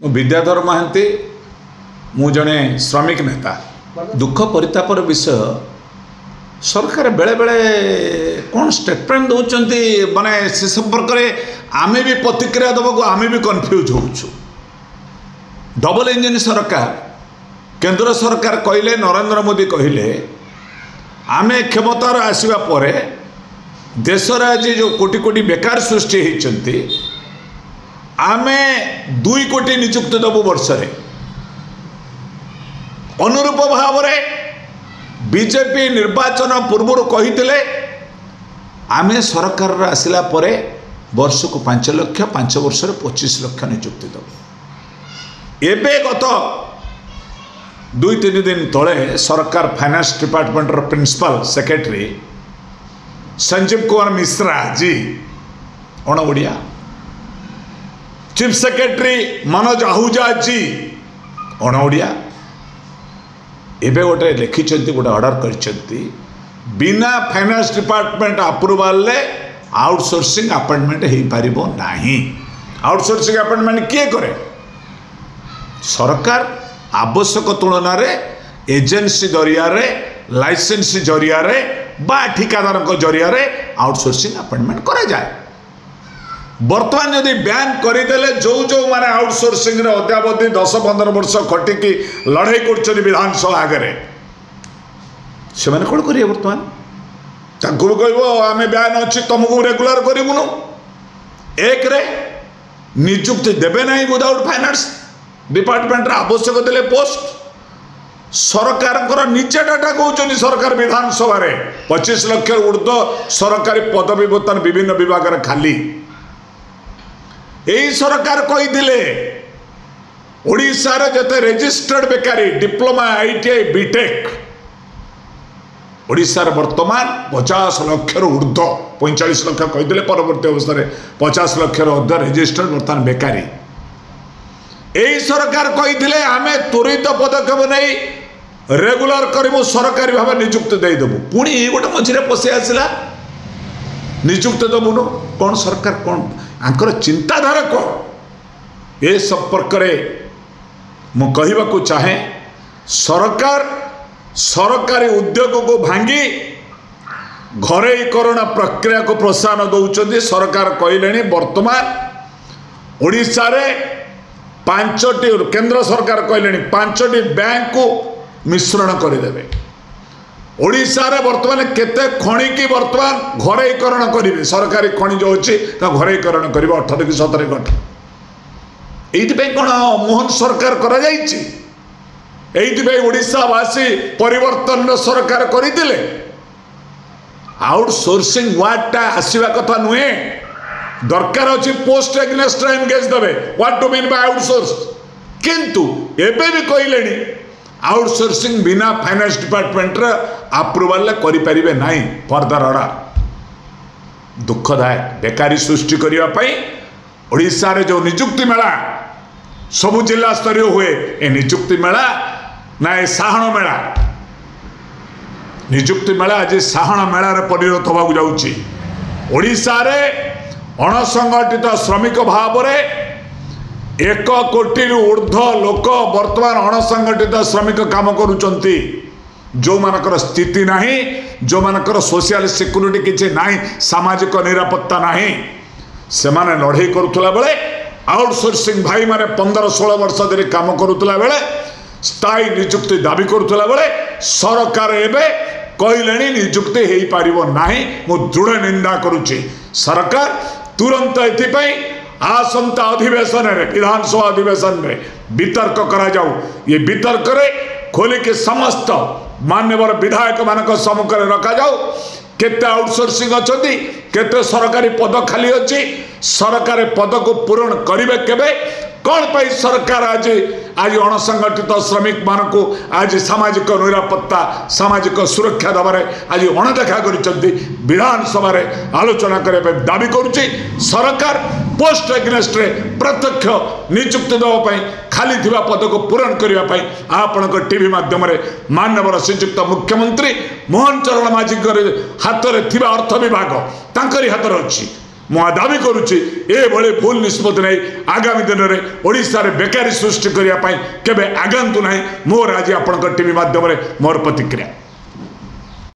विद्याधर महांती मु जड़े श्रमिक नेता दुख परितापर विषय सरकार बेले बेले कौन स्टेटमेंट दौरान माने से संपर्क में आमे भी प्रतिक्रिया देवाक आमे भी कन्फ्यूज होचु। डबल इंजिन सरकार केंद्र सरकार कहले नरेंद्र मोदी कहले आमे क्षमतार आसवा पर देशर आज जो कोटी कोटी बेकार सृष्टि होती आमे 2 कोटी नियुक्ति देवु वर्ष अनुरूप भाव बीजेपी निर्वाचन पूर्व कही आमे सरकार आसला पर वर्ष को 5 लाख 5 वर्ष 25 लाख नियुक्ति देव। एबे गत 2-3 दिन तले सरकार finance department principal secretary Sanjeev Kumar Mishra ji अण ओडिया चीफ सेक्रेटरी मनोज आहूजा जी अण ओडिया एबे गोटे लिखिं गोटे ऑर्डर कर बिना फाइनेंस डिपार्टमेंट अप्रूवाल ले आउटसोर्सिंग अपॉइंटमेंट हो पार नहीं। आउटसोर्सिंग अपॉइंटमेंट किए करे सरकार आवश्यक तुलन एजेंसी जरिया लाइसेंस जरिया बा ठिकादार जरिया आउटसोर्सिंग अपॉइंटमेंट करा जाए। बर्तमान जदि बैन करदे जो जो माने आउटसोर्सिंग अद्यावधि 10-15 वर्ष खटिकी लड़ाई कर विधानसभा आगे से कौन करेंगे बर्तमान कह आम बैन अच्छी तुमको रेगुलर करूँ एक रे नियुक्ति देवे ना विदाउट फाइनेंस डिपार्टमेंट आवश्यक देले पोस्ट सरकार निजे डाटा कहते सरकार विधानसभा 25 लाख ऊर्ध्व सरकारी पदवी बर्तमान विभिन्न विभाग खाली यही सरकार कही ओडिशार जते रजिस्टर्ड बेकारी डिप्लोमा आईटीआई बीटेक ओडिशार वर्तमान 50 लाख ऊर्ध्व 45 लाख कही परवर्ती अवस्था 50 लाख ऊर्ध्व रजिस्टर्ड वर्तमान बेकारी यही सरकार कही आम त्वरित पदक्षेप नहीं रेगुलर करूँ सरकारी भाव नियुक्ति देदेबू पुणी गोटे मझे पशि आसला नियुक्ति देवुन कौन सरकार कौन आंकर चिंताधारा कौन ए संपर्क मु कहवाकू चाहे सरकार सरकारी उद्योग को भांगी घरेकरण प्रक्रिया को प्रोत्साहन दौरान सरकार कहले वर्तमान ओडिशा रे 5टी केंद्र सरकार कहले 5टी बैंक को मिश्रण करदे ओडिशा रे वर्तमान केते खणी की वर्तमान घरेकरण करेंगे सरकारी खनिज अच्छी घरेकरण करेंगे 18 कि 17 घंटा ये कौन मोहन सरकार करा ओडिशावासी परिवर्तन सरकार करते आउटसोर्सिंग वार्डटा आसवा कथा नुहे दरकार अच्छी पोस्ट एग्नेस्ट एंगेज देवे what to mean by outsource किंतु एबे भी कहले आउटसोर्सिंग बिना फाइनेंस डिपार्टमेंट अप्रूवाल करें नहीं फर्दर ऑर्डर दुखदायक बेकारी सृष्टि करने ओडिशा रे जो नियुक्ति मेला सबु जिला स्तरीय हुए ए नियुक्ति मेला ना ए साहण मेला नियुक्ति मेला आज साहण मेला रे परिणत होगा जाउची। ओडिशा रे अणसंगठित श्रमिक भाव में 1 कोटी ऊर्ध्व लोक वर्तमान अणसंगठित श्रमिक काम करुचंती जो मानकर स्थिति नहीं जो मानकर सोशल सिक्यूरिटी किसी नहीं सामाजिक निरापत्ता नहीं से माने लड़ाई करुला बेले आउटसोर्सिंग भाई माने 15-16 वर्ष धरी काम करुला बेले स्थायी नियुक्ति दाबी करुला बेले सरकार एबे कहले नियुक्ति हो पार नहीं मु दृढ़ निंदा करुच्ची। सरकार तुरंत एथिपाई आसंता अधिवेशन रे विधानसभा अधिवेशन में वितर्क करा जाऊ ये वितर्क रे खोली के समस्त मान्यवर विधायक मानक सम्मुख में रखा जाऊ केते आउटसोर्सिंग अच्छी केते सरकारी पद खाली अच्छी सरकारी पद को पूरण करेंगे केबे कौन पाई सरकार आज आज अणसंगठित श्रमिक मानक आज सामाजिक निरापत्ता सामाजिक सुरक्षा दबार आज अणदेखा कर विधानसभा आलोचना करने दाबी करुच्ची। सरकार पोस्ट एग्नेस्ट प्रत्यक्ष नियुक्ति देवाई खाली थिबा पद को पूरण करने आपण टीवी माध्यम मानवर श्रीजुक्त मुख्यमंत्री मोहन चरण माझी हाथ में थिबा अर्थ विभाग तांकरी हाथ अच्छी ମୁଁ ଦାବି କରୁଛି ଏଭଳି ଭୁଲ ନିଷ୍ପତ୍ତି ନେଇ ଆଗାମୀ ଦିନରେ ଓଡ଼ିଶାରେ ବେକାରୀ ସୃଷ୍ଟି କରିବା ପାଇଁ କେବେ ଆଗାନ୍ତୁ ନାହିଁ। ମୋର ଆଜି ଆପଣଙ୍କ ଟିଭି ମାଧ୍ୟମରେ ମୋର ପ୍ରତିକ୍ରିୟା।